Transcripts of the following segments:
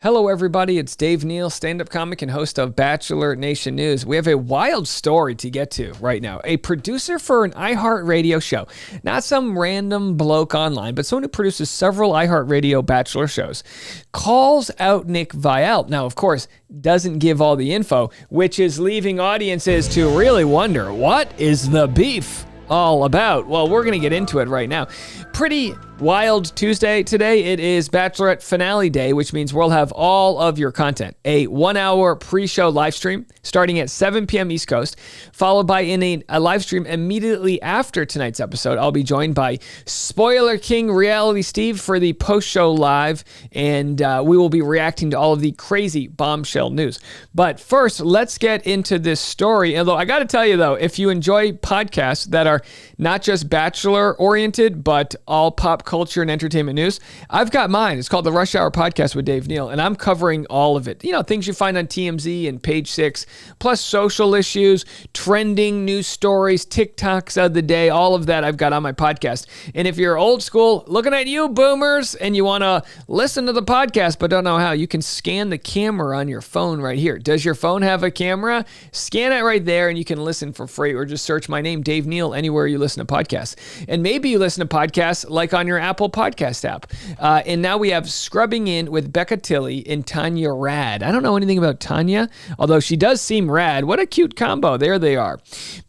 Hello, everybody. It's Dave Neal, stand-up comic and host of Bachelor Nation News. We have a wild story to get to right now. A producer for an iHeartRadio show, not some random bloke online, but someone who produces several iHeartRadio Bachelor shows, calls out Nick Viall. Now, of course, doesn't give all the info, which is leaving audiences to really wonder, what is the beef all about? Well, we're going to get into it right now. Pretty wild Tuesday today. It is Bachelorette finale day, which means we'll have all of your content. A 1-hour pre-show live stream starting at 7 p.m. East Coast, followed by a live stream immediately after tonight's episode. I'll be joined by Spoiler King Reality Steve for the post-show live, and we will be reacting to all of the crazy bombshell news. But first, let's get into this story. Although I got to tell you, though, if you enjoy podcasts that are not just Bachelor-oriented, but all pop culture and entertainment news, I've got mine. It's called the Rush Hour Podcast with Dave Neal, and I'm covering all of it. You know, things you find on TMZ and Page 6, plus social issues, trending news stories, TikToks of the day, all of that I've got on my podcast. And if you're old school, looking at you boomers, and you want to listen to the podcast but don't know how, you can scan the camera on your phone right here. Does your phone have a camera? Scan it right there, and you can listen for free, or just search my name, Dave Neal, anywhere you listen to podcasts. And maybe you listen to podcasts like on your Apple Podcast app. And now we have Scrubbing In with Becca Tilley and Tanya Rad. I don't know anything about Tanya, although she does seem rad. What a cute combo. There they are.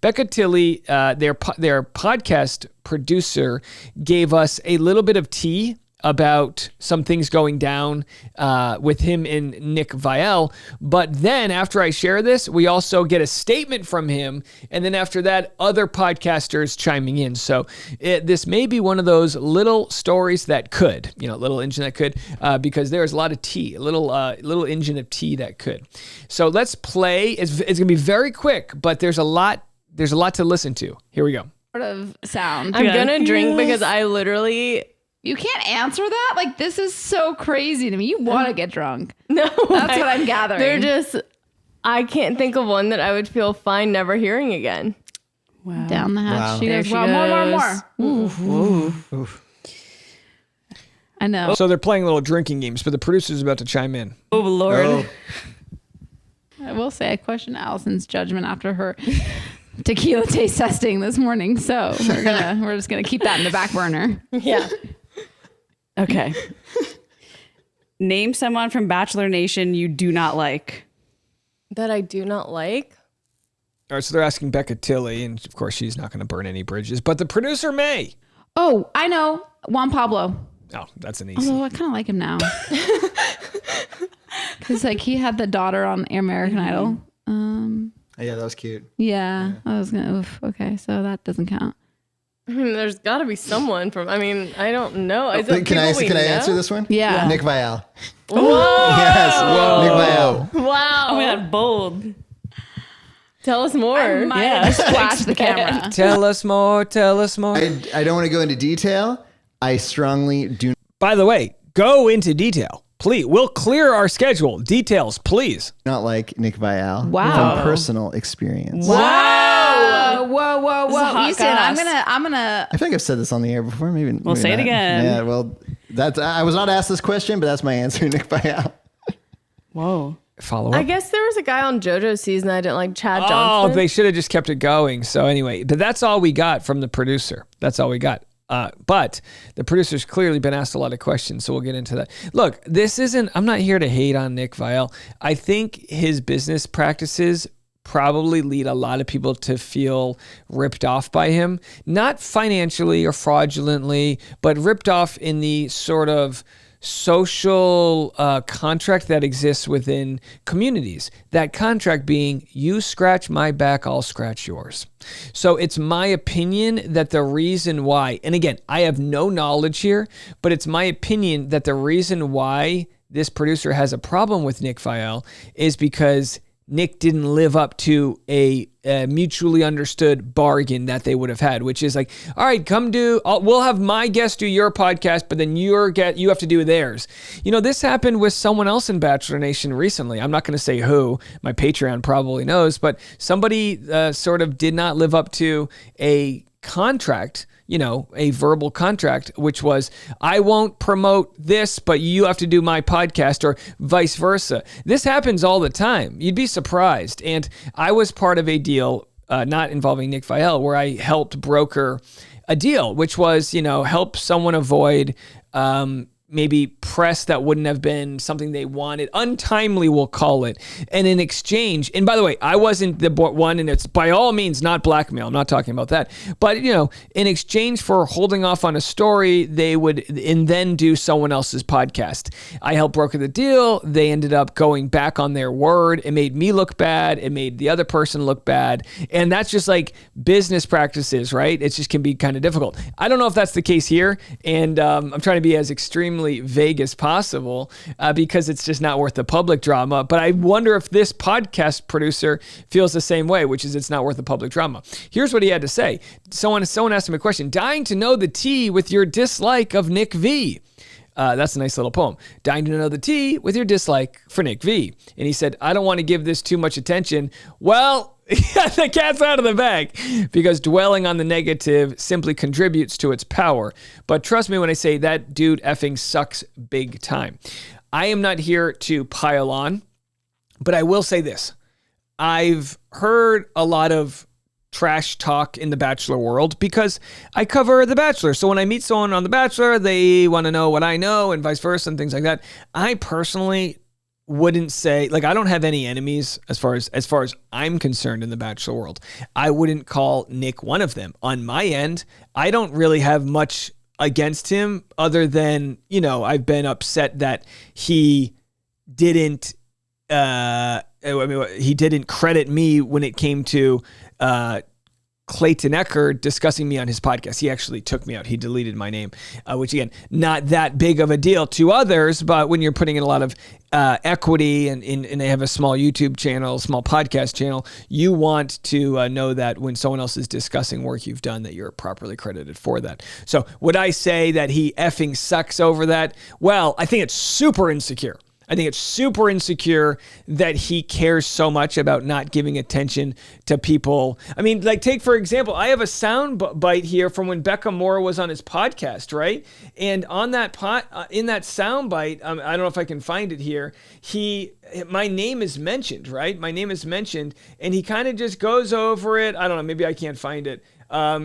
Becca Tilley, their podcast producer, gave us a little bit of tea about some things going down with him and Nick Viall. But then after I share this, we also get a statement from him. And then after that, other podcasters chiming in. So this may be one of those little stories that could, little engine that could, because there's a lot of tea, a little engine of tea that could. So let's play. It's going to be very quick, but there's a lot to listen to. Here we go. Sort of sound. I'm going to drink because I literally... You can't answer that? Like, this is so crazy to me. You want to get drunk. No. That's what I'm gathering. I can't think of one that I would feel fine never hearing again. Wow. Down the hatch. Wow. She goes, more. Oof. I know. So they're playing little drinking games, but the producer's about to chime in. Oh, Lord. Oh. I will say I question Allison's judgment after her tequila taste testing this morning. So we're just gonna keep that in the back burner. Yeah. Okay. Name someone from Bachelor Nation you do not like. That I do not like? All right, so they're asking Becca Tilley, and of course she's not going to burn any bridges, but the producer may. Oh, I know. Juan Pablo. Oh, that's an easy. Although I kind of like him now. Because he had the daughter on American Idol. Yeah, that was cute. Yeah. I was going to, okay, so that doesn't count. I mean, there's got to be someone from, I don't know. Can I answer this one? Yeah. Nick Viall. Whoa! Yes. Whoa. Nick Viall. Wow. Oh my God, bold. Tell us more. I might have splashed the camera. Tell us more. I don't want to go into detail. I strongly do. By the way, go into detail. Please, we'll clear our schedule. Details, please. Not like Nick Viall. Wow. From personal experience. Whoa. hot Easton, goss. I'm gonna. I think I've said this on the air before. Maybe We'll say it not. again. Yeah, well, I was not asked this question, but that's my answer, Nick Viall. Whoa. Follow up. I guess there was a guy on JoJo's season I didn't like, Chad Oh, Johnson. they should have just kept it going. So anyway, but that's all we got from the producer. That's all we got. But the producer's clearly been asked a lot of questions, so we'll get into that. Look, I'm not here to hate on Nick Viall. I think his business practices probably lead a lot of people to feel ripped off by him. Not financially or fraudulently, but ripped off in the sort of social contract that exists within communities. That contract being, you scratch my back, I'll scratch yours. So it's my opinion that the reason why, and again, I have no knowledge here, but it's my opinion that the reason why this producer has a problem with Nick Viall is because Nick didn't live up to a mutually understood bargain that they would have had, which is like, all right, we'll have my guest do your podcast, but then you have to do theirs. This happened with someone else in Bachelor Nation recently. I'm not going to say who. My Patreon probably knows, but somebody sort of did not live up to a contract a verbal contract, which was, I won't promote this, but you have to do my podcast, or vice versa. This happens all the time. You'd be surprised. And I was part of a deal, not involving Nick Viall, where I helped broker a deal, which was, help someone avoid maybe press that wouldn't have been something they wanted. Untimely, we'll call it. And in exchange, and by the way, I wasn't the one, and it's by all means not blackmail. I'm not talking about that. But, in exchange for holding off on a story, they would and then do someone else's podcast. I helped broker the deal. They ended up going back on their word. It made me look bad. It made the other person look bad. And that's just like business practices, right? It just can be kind of difficult. I don't know if that's the case here. And I'm trying to be as extremely vague as possible because it's just not worth the public drama. But I wonder if this podcast producer feels the same way, which is it's not worth the public drama. Here's what he had to say. Someone asked him a question. Dying to know the tea with your dislike of Nick V. That's a nice little poem. Dying to know the tea with your dislike for Nick V. And he said, I don't want to give this too much attention. Well, the cat's out of the bag, because dwelling on the negative simply contributes to its power. But trust me when I say that dude effing sucks big time. I am not here to pile on, but I will say this. I've heard a lot of trash talk in the Bachelor world because I cover The Bachelor. So when I meet someone on The Bachelor, they want to know what I know and vice versa and things like that. I personally wouldn't say, I don't have any enemies as far as I'm concerned in the Bachelor world. I wouldn't call Nick one of them. On my end, I don't really have much against him other than, I've been upset that he didn't he didn't credit me when it came to Clayton Echard discussing me on his podcast. He actually took me out. He deleted my name, which again, not that big of a deal to others, but when you're putting in a lot of equity and they have a small YouTube channel, small podcast channel, you want to know that when someone else is discussing work you've done, that you're properly credited for that. So would I say that he effing sucks over that? Well, I think it's super insecure. I think it's super insecure that he cares so much about not giving attention to people. I mean, take, for example, I have a sound bite here from when Becca Moore was on his podcast, right? And on that in that sound bite, I don't know if I can find it here, my name is mentioned, right? My name is mentioned, and he kind of just goes over it. I don't know, maybe I can't find it. I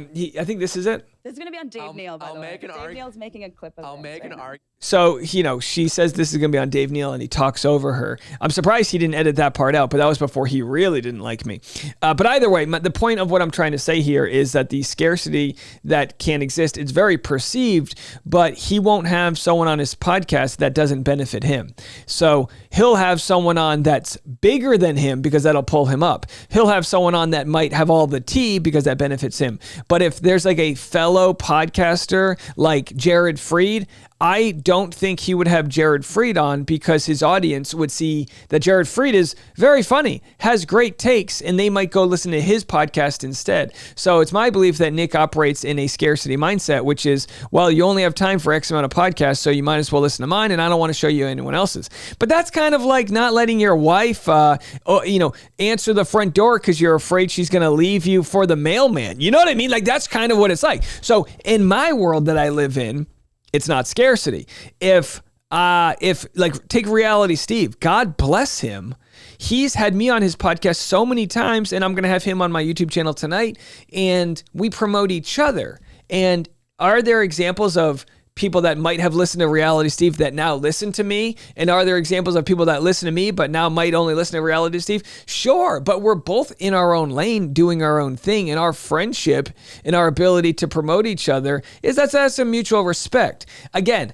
think this is it. This is going to be on Dave Neal, by the way. Dave Neal's making a clip of it. So, she says this is going to be on Dave Neal, and he talks over her. I'm surprised he didn't edit that part out, but that was before he really didn't like me. But either way, the point of what I'm trying to say here is that the scarcity that can exist, it's very perceived, but he won't have someone on his podcast that doesn't benefit him. So he'll have someone on that's bigger than him because that'll pull him up. He'll have someone on that might have all the tea because that benefits him. But if there's a fellow podcaster like Jared Freed, I don't think he would have Jared Freed on because his audience would see that Jared Freed is very funny, has great takes, and they might go listen to his podcast instead. So it's my belief that Nick operates in a scarcity mindset, which is, well, you only have time for X amount of podcasts, so you might as well listen to mine, and I don't want to show you anyone else's. But that's kind of like not letting your wife, answer the front door because you're afraid she's going to leave you for the mailman. You know what I mean? That's kind of what it's like. So in my world that I live in, it's not scarcity. If take Reality Steve, God bless him. He's had me on his podcast so many times, and I'm going to have him on my YouTube channel tonight, and we promote each other. And are there examples of people that might have listened to Reality Steve that now listen to me? And are there examples of people that listen to me but now might only listen to Reality Steve? Sure, but we're both in our own lane doing our own thing, and our friendship and our ability to promote each other that's a mutual respect. Again,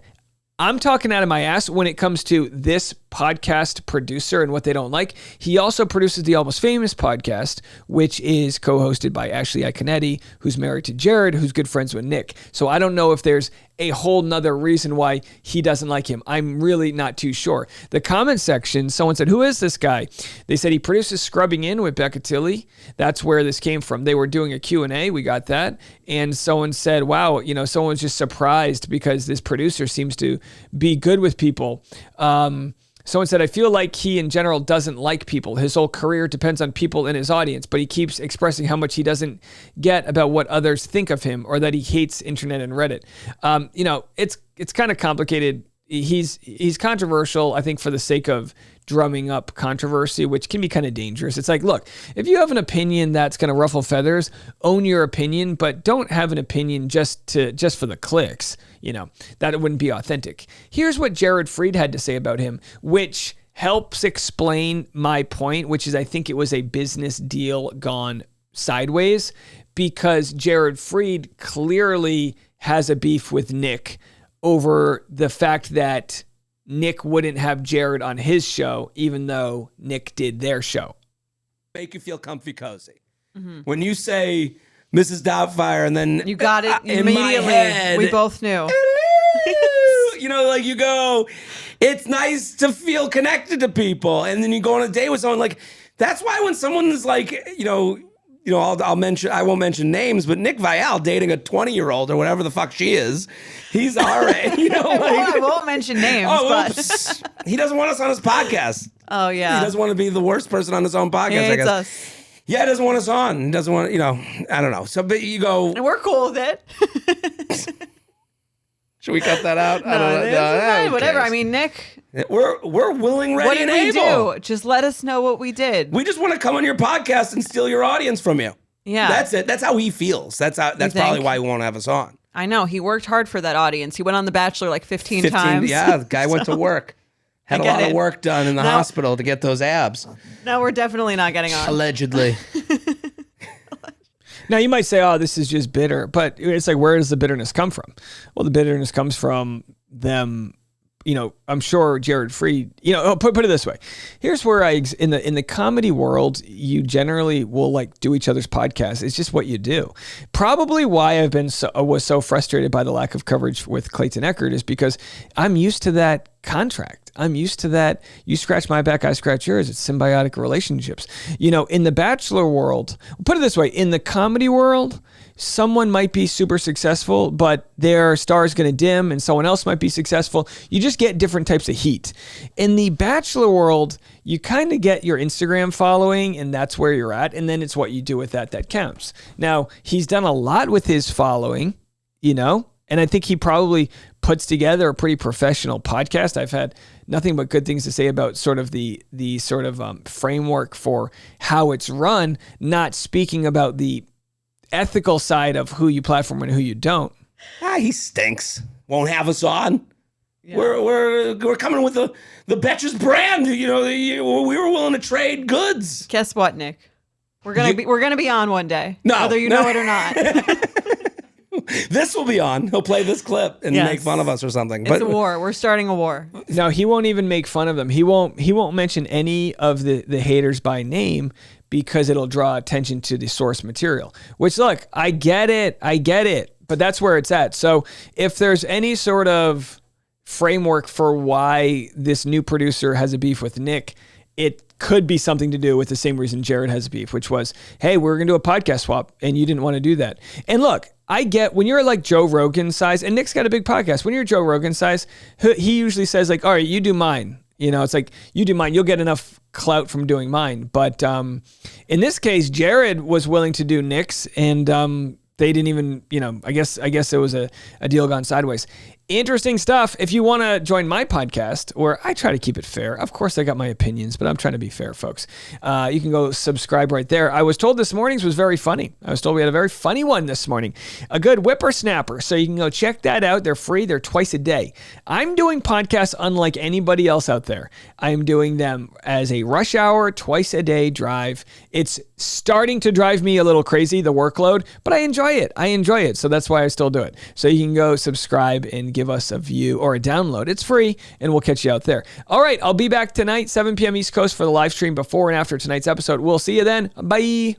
I'm talking out of my ass when it comes to this podcast producer and what they don't like. He also produces the Almost Famous podcast, which is co-hosted by Ashley Iconetti, who's married to Jared, who's good friends with Nick. So I don't know if there's a whole nother reason why he doesn't like him. I'm really not too sure. The comment section, someone said, who is this guy? They said he produces Scrubbing In with Becca Tilley. That's where this came from. They were doing a Q&A. We got that. And someone said, wow, someone's just surprised because this producer seems to be good with people. Someone said, I feel like he in general doesn't like people. His whole career depends on people in his audience, but he keeps expressing how much he doesn't get about what others think of him or that he hates internet and Reddit. It's kind of complicated. He's controversial, I think, for the sake of drumming up controversy, which can be kind of dangerous. It's like, look, if you have an opinion that's going to ruffle feathers, own your opinion, but don't have an opinion just for the clicks. That it wouldn't be authentic. Here's what Jared Freed had to say about him, which helps explain my point, which is I think it was a business deal gone sideways, because Jared Freed clearly has a beef with Nick over the fact that Nick wouldn't have Jared on his show, even though Nick did their show. Make you feel comfy, cozy. Mm-hmm. When you say Mrs. Doubtfire, and then you got it immediately. In my head, we both knew. You go, it's nice to feel connected to people. And then you go on a date with someone. Like, that's why when someone is like, I won't mention names, but Nick Viall dating a 20-year-old or whatever the fuck she is, he's all right. I won't mention names. But he doesn't want us on his podcast. Oh yeah, he doesn't want to be the worst person on his own podcast. He hates I guess. Us. Yeah, he doesn't want us on. He doesn't want, I don't know. So, but you go, and we're cool with it. Should we cut that out? No, whatever. I mean, Nick, we're willing, ready, and able. What did we do? Just let us know what we did. We just want to come on your podcast and steal your audience from you. Yeah, that's it. That's how he feels. That's probably why he won't have us on. I know. He worked hard for that audience. He went on The Bachelor like 15 times. Yeah, the guy went to work. Had a lot of work done in the hospital to get those abs. No, we're definitely not getting on. Allegedly. Now, you might say, oh, this is just bitter, but it's like, where does the bitterness come from? Well, the bitterness comes from them. I'm sure Jared Freed, put it this way. Here's where in the comedy world, you generally will like do each other's podcasts. It's just what you do. Probably why I was so frustrated by the lack of coverage with Clayton Echard is because I'm used to that contract. I'm used to that. You scratch my back, I scratch yours. It's symbiotic relationships. In the Bachelor world, put it this way, in the comedy world, someone might be super successful, but their star is going to dim and someone else might be successful. You just get different types of heat. In the Bachelor world, you kind of get your Instagram following and that's where you're at. And then it's what you do with that counts. Now, he's done a lot with his following, and I think he probably puts together a pretty professional podcast. I've had nothing but good things to say about sort of the sort of framework for how it's run, not speaking about the ethical side of who you platform and who you don't. He stinks. Won't have us on. Yeah. We're coming with the Betches brand. We were willing to trade goods. Guess what, Nick? We're gonna be on one day, whether you know it or not. This will be on. He'll play this clip and make fun of us or something. It's a war. We're starting a war. No, he won't even make fun of them. He won't mention any of the haters by name because it'll draw attention to the source material. Which, look, I get it, but that's where it's at. So if there's any sort of framework for why this new producer has a beef with Nick, it could be something to do with the same reason Jared has a beef, which was, hey, we're going to do a podcast swap, and you didn't want to do that. And look, I get when you're like Joe Rogan size, and Nick's got a big podcast. When you're Joe Rogan size, he usually says like, all right, you do mine. It's like, you do mine. You'll get enough clout from doing mine. But in this case, Jared was willing to do Nick's, and they didn't even, I guess it was a deal gone sideways. Interesting stuff. If you want to join my podcast, where I try to keep it fair, of course I got my opinions, but I'm trying to be fair, folks. You can go subscribe right there. I was told this morning's was very funny. I was told we had a very funny one this morning. A good whippersnapper. So you can go check that out. They're free. They're twice a day. I'm doing podcasts unlike anybody else out there. I'm doing them as a rush hour, twice a day drive. It's starting to drive me a little crazy, the workload, but I enjoy it. So that's why I still do it. So you can go subscribe and give us a view or a download. It's free, and we'll catch you out there. All right, I'll be back tonight, 7 p.m. East Coast for the live stream before and after tonight's episode. We'll see you then. Bye.